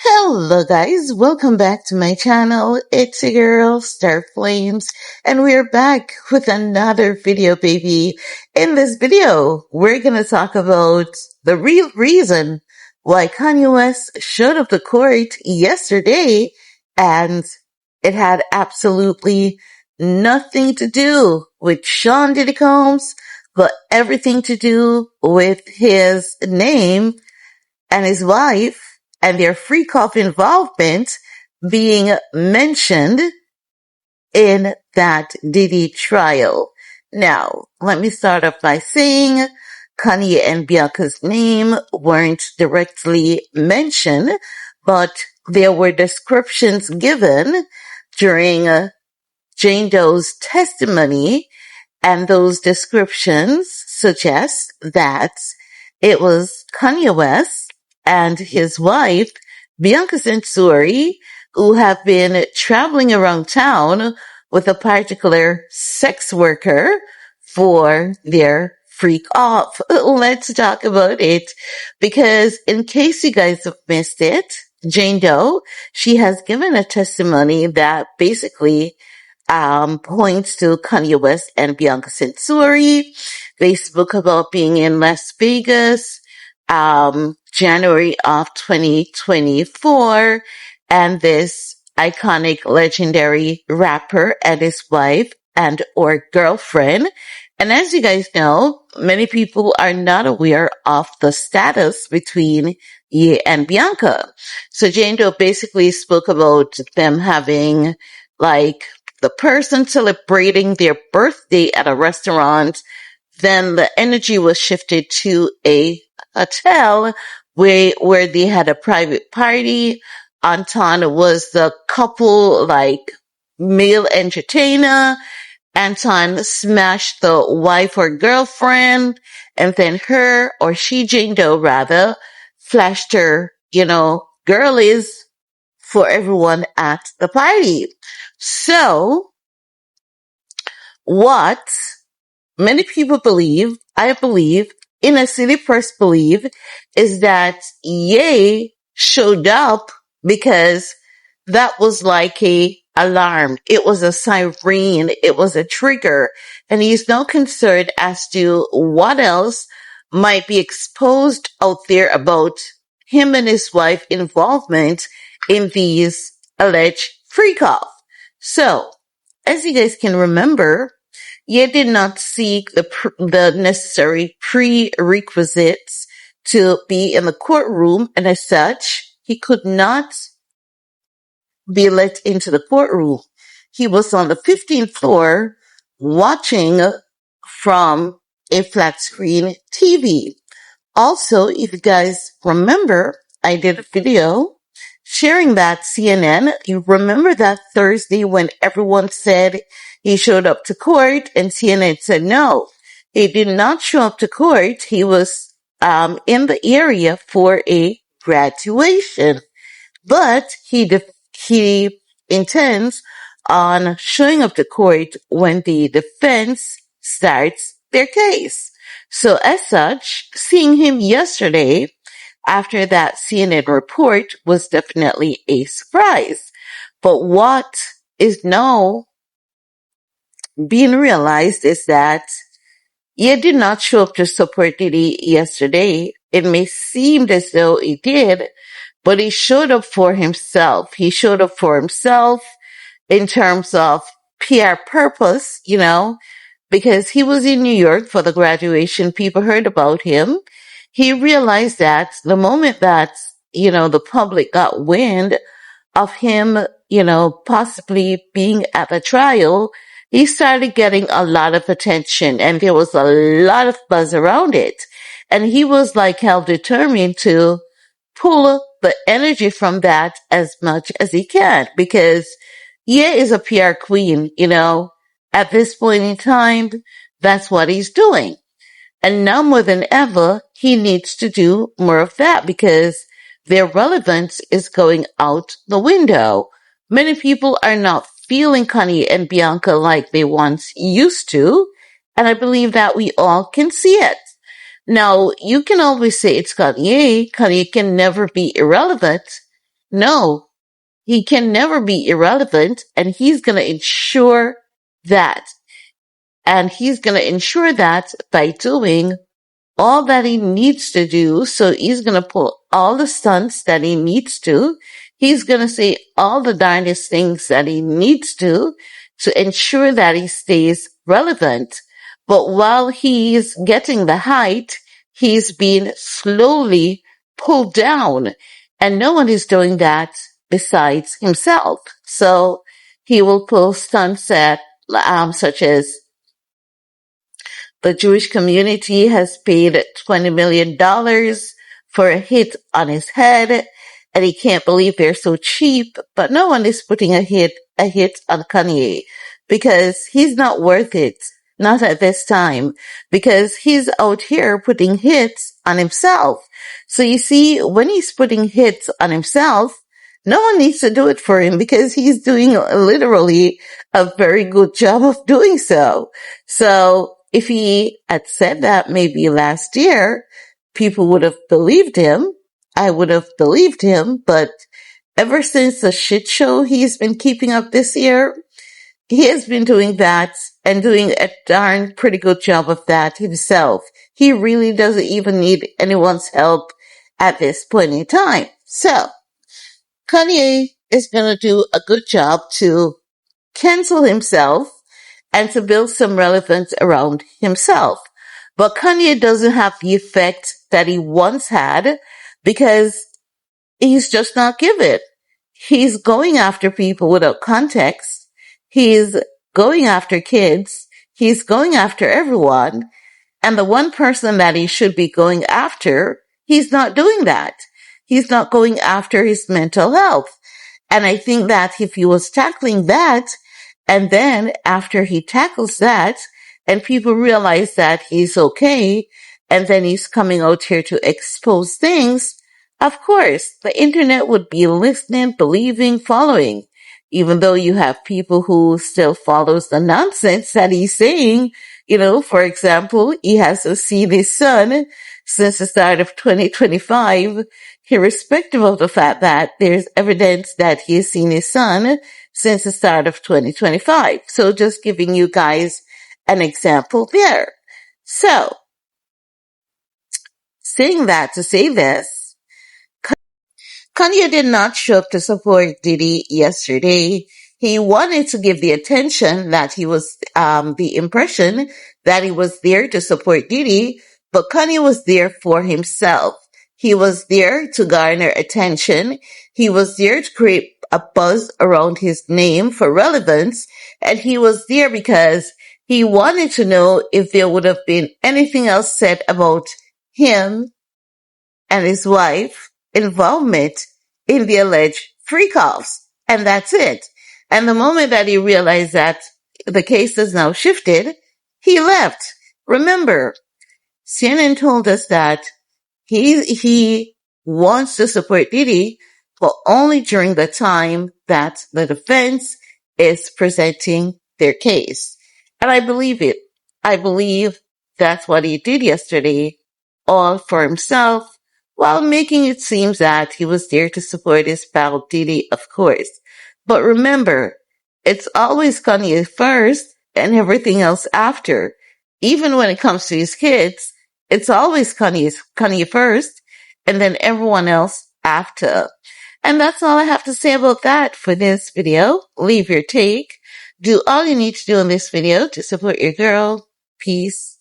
Hello guys, welcome back to my channel. It's your girl, Star Flames, and we're back with another video, baby. In this video, we're gonna talk about the real reason why Kanye West showed up to court yesterday, and it had absolutely nothing to do with Sean Diddy Combs, but everything to do with his name and his wife and their freak off involvement being mentioned in that Diddy trial. Now, let me start off by saying Kanye and Bianca's name weren't directly mentioned, but there were descriptions given during Jane Doe's testimony, and those descriptions suggest that it was Kanye West and his wife, Biancacensori, who have been traveling around town with a particular sex worker for their freak off. Let's talk about it, because in case you guys have missed it, Jane Doe, she has given a testimony that basically points to Kanye West and Biancacensori. They spoke about being in Las Vegas, January of 2024, and this iconic legendary rapper and his wife and or girlfriend. And as you guys know, many people are not aware of the status between Ye and Bianca. So Jane Doe basically spoke about them having like the person celebrating their birthday at a restaurant. Then the energy was shifted to a hotel where they had a private party. Anton was the couple, like, male entertainer. Anton smashed the wife or girlfriend, and then her, or she, Jane Doe rather, flashed her, girlies for everyone at the party. So, what many people believe, I believe, inner city press believe, is that Ye showed up because that was like a alarm. It was a siren. It was a trigger. And he's now concerned as to what else might be exposed out there about him and his wife involvement in these alleged freak-off. So, as you guys can remember, Ye did not seek the necessary prerequisites to be in the courtroom, and as such, he could not be let into the courtroom. He was on the 15th floor watching from a flat screen TV. Also, if you guys remember, I did a video sharing that CNN. You remember that Thursday when everyone said he showed up to court, and CNN said no, he did not show up to court. He was in the area for a graduation, but he intends on showing up to court when the defense starts their case. So as such, seeing him yesterday after that CNN report was definitely a surprise. But what is now being realized is that he did not show up to support Diddy yesterday. It may seem as though he did, but he showed up for himself. He showed up for himself in terms of PR purpose, because he was in New York for the graduation. People heard about him. He realized that the moment that, the public got wind of him, possibly being at the trial, he started getting a lot of attention, and there was a lot of buzz around it. And he was like hell determined to pull the energy from that as much as he can, because Ye is a PR queen, at this point in time, that's what he's doing. And now more than ever, he needs to do more of that because their relevance is going out the window. Many people are not feeling Kanye and Bianca like they once used to, and I believe that we all can see it. Now, you can always say it's Kanye. Kanye can never be irrelevant, No, he can never be irrelevant, and he's going to ensure that. And he's going to ensure that by doing all that he needs to do. So he's going to pull all the stunts that he needs to. He's going to say all the darndest things that he needs to ensure that he stays relevant. But while he's getting the height, he's being slowly pulled down. And no one is doing that besides himself. So he will pull stunts such as the Jewish community has paid $20 million for a hit on his head, and he can't believe they're so cheap, but no one is putting a hit on Kanye because he's not worth it. Not at this time, because he's out here putting hits on himself. So you see, when he's putting hits on himself, no one needs to do it for him because he's doing literally a very good job of doing so. So if he had said that maybe last year, people would have believed him. I would have believed him, but ever since the shit show he's been keeping up this year, he has been doing that and doing a darn pretty good job of that himself. He really doesn't even need anyone's help at this point in time. So, Kanye is going to do a good job to cancel himself and to build some relevance around himself. But Kanye doesn't have the effect that he once had because he's just not give it. He's going after people without context. He's going after kids. He's going after everyone. And the one person that he should be going after, he's not doing that. He's not going after his mental health. And I think that if he was tackling that, and then after he tackles that, and people realize that he's okay, and then he's coming out here to expose things, of course, the internet would be listening, believing, following. Even though you have people who still follows the nonsense that he's saying, for example, he hasn't seen his son since the start of 2025, irrespective of the fact that there's evidence that he has seen his son since the start of 2025. So just giving you guys an example there. So, saying that to say this, Kanye did not show up to support Diddy yesterday. He wanted to give the attention that he was, the impression that he was there to support Diddy, but Kanye was there for himself. He was there to garner attention. He was there to create a buzz around his name for relevance, and he was there because he wanted to know if there would have been anything else said about him and his wife involvement in the alleged freak-offs. And that's it. And the moment that he realized that the case has now shifted, he left. Remember, CNN told us that he wants to support Diddy, but only during the time that the defense is presenting their case. And I believe it. I believe that's what he did yesterday, all for himself, while making it seem that he was there to support his pal Diddy, of course. But remember, it's always Kanye first and everything else after. Even when it comes to his kids, it's always Kanye first and then everyone else after. And that's all I have to say about that for this video. Leave your take. Do all you need to do in this video to support your girl. Peace.